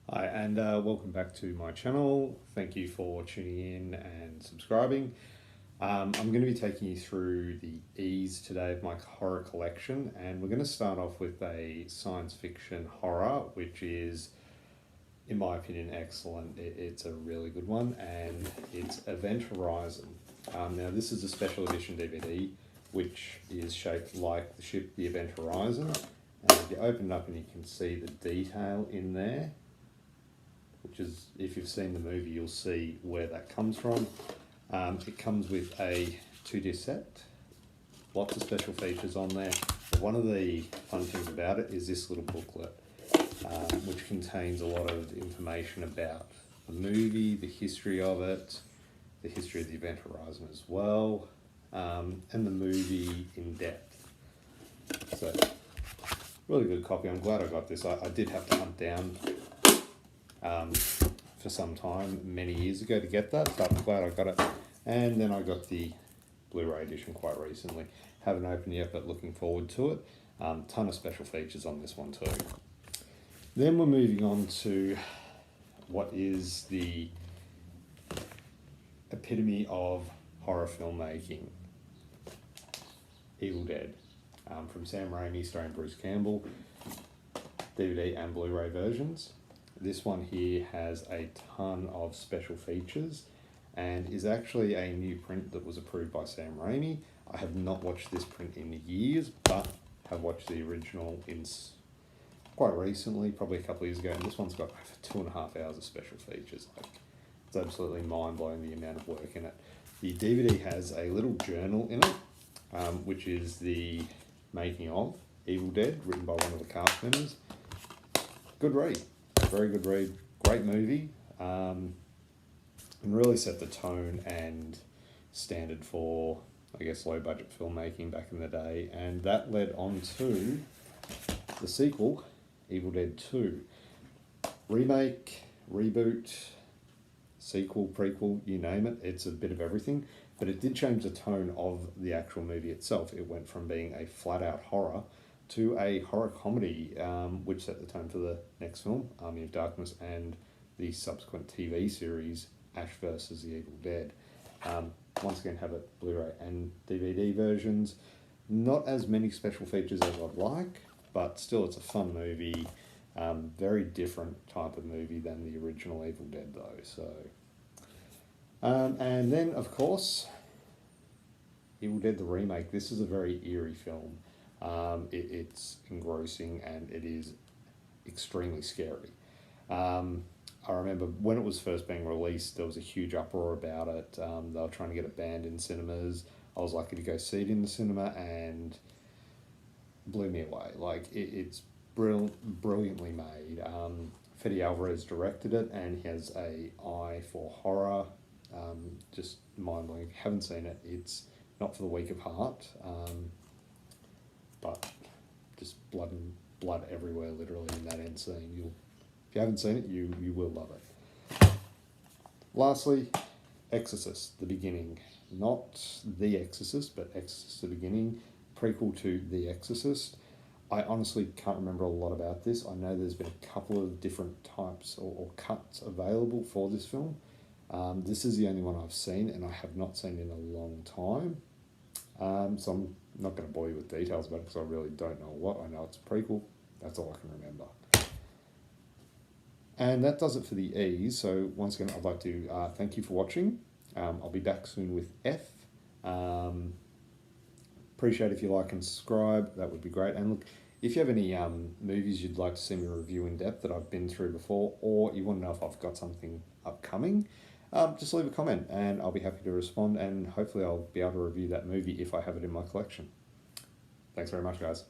Hi, and welcome back to my channel. Thank you for tuning in and subscribing. I'm going to be taking you through the E's today of my horror collection, and we're going to start off with a science fiction horror, which is, in my opinion, excellent. It's a really good one, and it's Event Horizon. Now, this is a special edition DVD, which is shaped like the ship, the Event Horizon. And if you open it up and you can see the detail in there, which is, if you've seen the movie, you'll see where that comes from. It comes with a 2-disc set, lots of special features on there. But one of the fun things about it is this little booklet, which contains a lot of information about the movie, the history of it, the history of the Event Horizon as well, and the movie in depth. So, really good copy. I'm glad I got this. I did have to hunt down for some time, many years ago, to get that, but I'm glad I got it. And then I got the Blu-ray edition quite recently. Haven't opened yet, but looking forward to it. Ton of special features on this one too. Then we're moving on to what is the epitome of horror filmmaking, Evil Dead, from Sam Raimi, starring Bruce Campbell, DVD and Blu-ray versions. This one here has a ton of special features and is actually a new print that was approved by Sam Raimi. I have not watched this print in years, but have watched the original quite recently, probably a couple of years ago, and this one's got over 2.5 hours of special features. It's absolutely mind-blowing, the amount of work in it. The DVD has a little journal in it, which is the making of Evil Dead, written by one of the cast members. Good read. Very good read, great movie, and really set the tone and standard for, I guess, low budget filmmaking back in the day, and that led on to the sequel, Evil Dead 2. Remake, reboot, sequel, prequel, you name it, it's a bit of everything, but it did change the tone of the actual movie itself. It went from being a flat-out horror to a horror comedy, which set the tone for the next film, Army of Darkness, and the subsequent TV series, Ash vs. the Evil Dead. Once again, have it Blu-ray and DVD versions. Not as many special features as I'd like, but still it's a fun movie. Very different type of movie than the original Evil Dead though. So, and then, of course, Evil Dead the Remake. This is a very eerie film. It's engrossing and it is extremely scary. I remember when it was first being released, there was a huge uproar about it. They were trying to get it banned in cinemas. I was lucky to go see it in the cinema and blew me away. Like, it's brilliantly made. Fede Alvarez directed it and he has an eye for horror. Just mind-blowing. If you haven't seen it, it's not for the weak of heart. But just blood everywhere, literally, in that end scene. If you haven't seen it, you will love it. Lastly, Exorcist, the beginning. Not The Exorcist, but Exorcist, the beginning. Prequel to The Exorcist. I honestly can't remember a lot about this. I know there's been a couple of different types or cuts available for this film. This is the only one I've seen, and I have not seen in a long time. So I'm not going to bore you with details about it because I really don't know a lot. I know it's a prequel. That's all I can remember. And that does it for the E's. So once again, I'd like to thank you for watching. I'll be back soon with F. Appreciate if you like and subscribe. That would be great. And look, if you have any movies you'd like to see me review in depth that I've been through before, or you want to know if I've got something upcoming, just leave a comment and I'll be happy to respond, and hopefully I'll be able to review that movie if I have it in my collection. Thanks very much, guys.